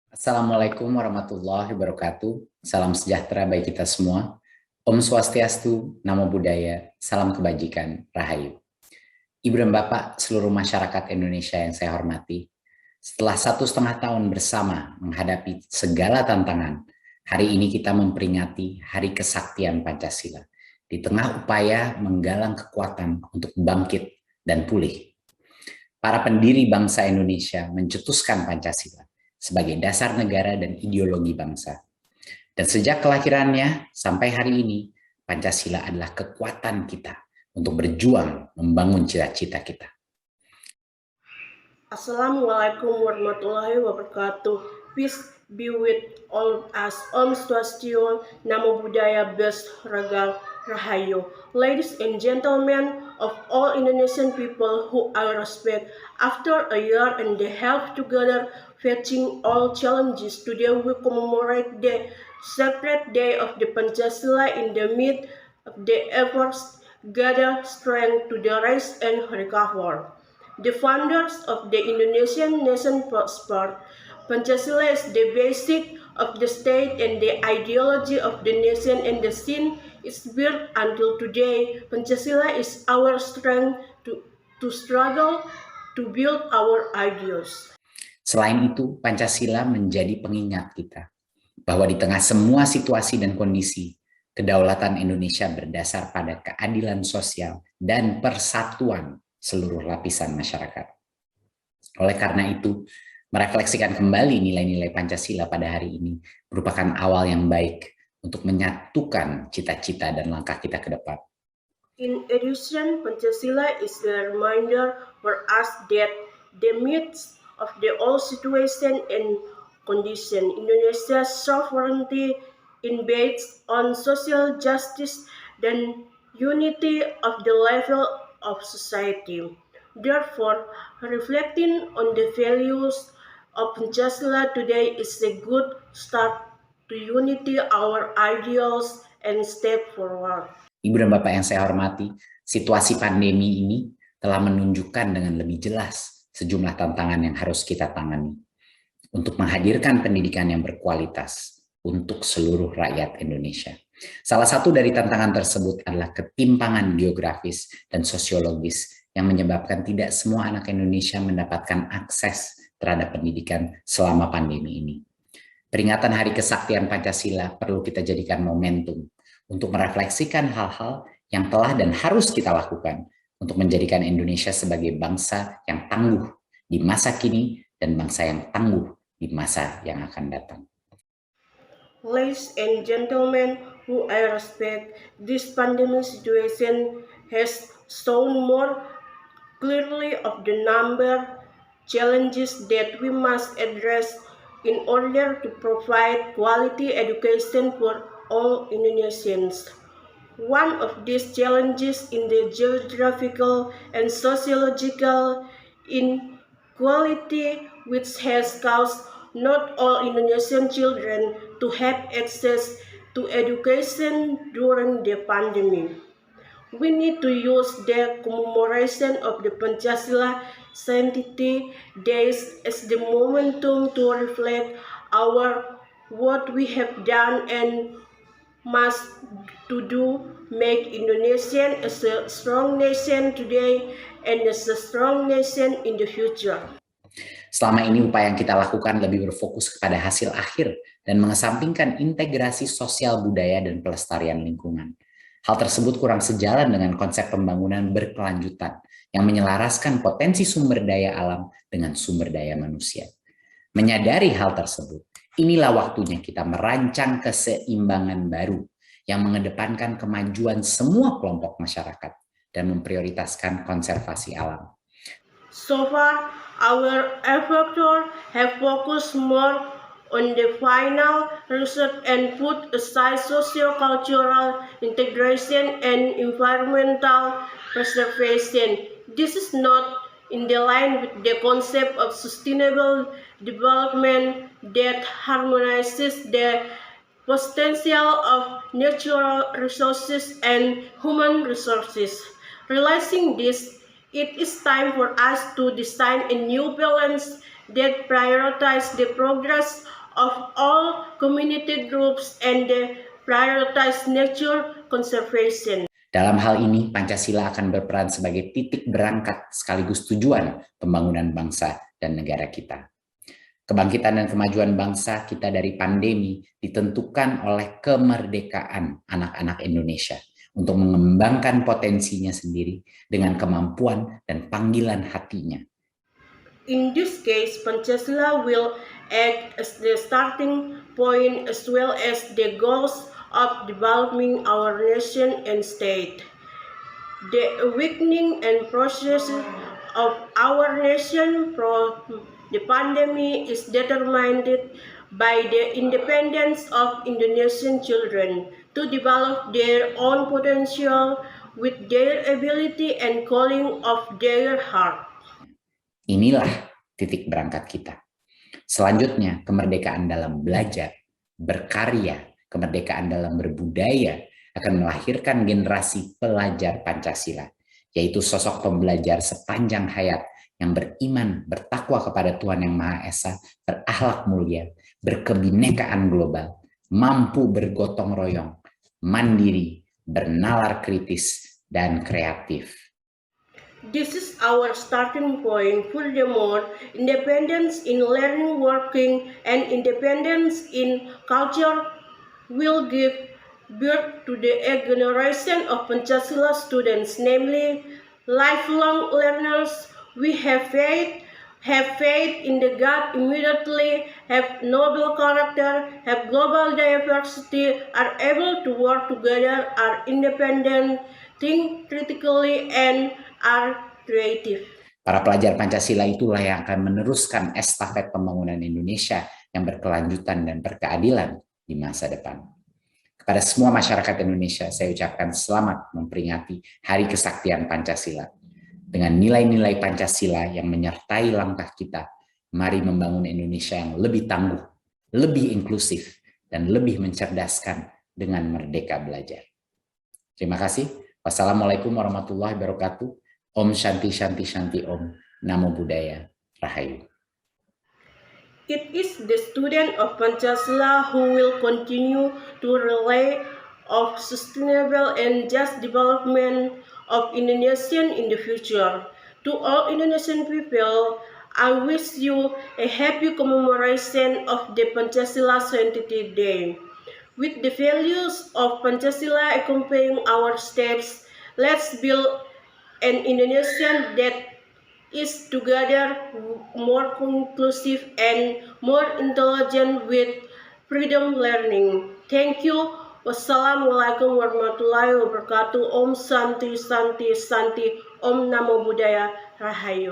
Assalamualaikum warahmatullahi wabarakatuh. Salam sejahtera bagi kita semua. Om Swastiastu, Namo Buddhaya, salam kebajikan, Rahayu. Ibu dan Bapak, seluruh masyarakat Indonesia yang saya hormati, setelah 1,5 tahun bersama menghadapi segala tantangan, hari ini kita memperingati Hari Kesaktian Pancasila, di tengah upaya menggalang kekuatan untuk bangkit dan pulih. Para pendiri bangsa Indonesia mencetuskan Pancasila sebagai dasar negara dan ideologi bangsa. Dan sejak kelahirannya sampai hari ini, Pancasila adalah kekuatan kita untuk berjuang membangun cita-cita kita. Assalamualaikum warahmatullahi wabarakatuh. Peace be with all of us. Om Swastiastu, Namo Buddhaya, Best Ragal Rahayu. Ladies and gentlemen of all Indonesian people who I respect, after a year and a half together facing all challenges, today we commemorate the sacred day of the Pancasila in the midst of the efforts gather strength to the rise and recover. The founders of the Indonesian nation prospered. Pancasila is the basic of the state and the ideology of the nation, and the sin is built until today. Pancasila is our strength to struggle to build our ideals. Selain itu, Pancasila menjadi pengingat kita bahwa di tengah semua situasi dan kondisi, kedaulatan Indonesia berdasar pada keadilan sosial dan persatuan seluruh lapisan masyarakat. Oleh karena itu, merefleksikan kembali nilai-nilai Pancasila pada hari ini merupakan awal yang baik untuk menyatukan cita-cita dan langkah kita ke depan. In addition, Pancasila is a reminder for us that the midst of the old situation and condition, Indonesia's sovereignty is based on social justice and unity of the level of society. Therefore, reflecting on the values of Pancasila today is a good start to unity our ideals and step forward. Ibu dan Bapak yang saya hormati, situasi pandemi ini telah menunjukkan dengan lebih jelas sejumlah tantangan yang harus kita tangani untuk menghadirkan pendidikan yang berkualitas untuk seluruh rakyat Indonesia. Salah satu dari tantangan tersebut adalah ketimpangan geografis dan sosiologis yang menyebabkan tidak semua anak Indonesia mendapatkan akses terhadap pendidikan selama pandemi ini. Peringatan Hari Kesaktian Pancasila perlu kita jadikan momentum untuk merefleksikan hal-hal yang telah dan harus kita lakukan untuk menjadikan Indonesia sebagai bangsa yang tangguh di masa kini dan bangsa yang tangguh di masa yang akan datang. Ladies and gentlemen who I respect, this pandemic situation has shown more clearly of the number challenges that we must address in order to provide quality education for all Indonesians. One of these challenges in the geographical and sociological inequality which has caused not all Indonesian children to have access to education during the pandemic. We need to use the commemoration of the Pancasila Sanctity Days as the momentum to reflect our what we have done and must to do, make Indonesia as a strong nation today and as a strong nation in the future. Selama ini upaya yang kita lakukan lebih berfokus kepada hasil akhir dan mengesampingkan integrasi sosial budaya dan pelestarian lingkungan. Hal tersebut kurang sejalan dengan konsep pembangunan berkelanjutan yang menyelaraskan potensi sumber daya alam dengan sumber daya manusia. Menyadari hal tersebut, inilah waktunya kita merancang keseimbangan baru yang mengedepankan kemajuan semua kelompok masyarakat dan memprioritaskan konservasi alam. So far, our efforts have focused more on the final result and put aside socio-cultural integration and environmental preservation. This is not in the line with the concept of sustainable development that harmonizes the potential of natural resources and human resources. Realizing this, it is time for us to design a new balance that prioritize the progress of all community groups and prioritize nature conservation. Dalam hal ini, Pancasila akan berperan sebagai titik berangkat sekaligus tujuan pembangunan bangsa dan negara kita. Kebangkitan dan kemajuan bangsa kita dari pandemi ditentukan oleh kemerdekaan anak-anak Indonesia untuk mengembangkan potensinya sendiri dengan kemampuan dan panggilan hatinya. In this case, Pancasila will act as the starting point as well as the goals of developing our nation and state. The awakening and process of our nation from the pandemic is determined by the independence of Indonesian children to develop their own potential with their ability and calling of their heart. Inilah titik berangkat kita. Selanjutnya, kemerdekaan dalam belajar, berkarya, kemerdekaan dalam berbudaya akan melahirkan generasi pelajar Pancasila, yaitu sosok pembelajar sepanjang hayat yang beriman, bertakwa kepada Tuhan Yang Maha Esa, berakhlak mulia, berkebinekaan global, mampu bergotong royong, mandiri, bernalar kritis, dan kreatif. This is our starting point. Furthermore, independence in learning, working, and independence in culture will give birth to the generation of Pancasila students, namely lifelong learners. We have faith in the God immediately, have noble character, have global diversity, are able to work together, are independent, think critically, and are creative. Para pelajar Pancasila itulah yang akan meneruskan estafet pembangunan Indonesia yang berkelanjutan dan berkeadilan di masa depan. Kepada semua masyarakat Indonesia, saya ucapkan selamat memperingati Hari Kesaktian Pancasila. Dengan nilai-nilai Pancasila yang menyertai langkah kita, mari membangun Indonesia yang lebih tangguh, lebih inklusif, dan lebih mencerdaskan dengan merdeka belajar. Terima kasih. Wassalamualaikum warahmatullahi wabarakatuh. Om Shanti Shanti Shanti Om. Namo Buddhaya. Rahayu. It is the student of Pancasila who will continue to relay of sustainable and just development of Indonesian in the future. To all Indonesian people, I wish you a happy commemoration of the Pancasila 70th Day. With the values of Pancasila accompanying our steps, let's build an Indonesian that is together more inclusive and more intelligent with freedom learning. Thank you. Wassalamualaikum warahmatullahi wabarakatuh. Om Santi Santi Santi. Om Namo Buddhaya. Rahayu.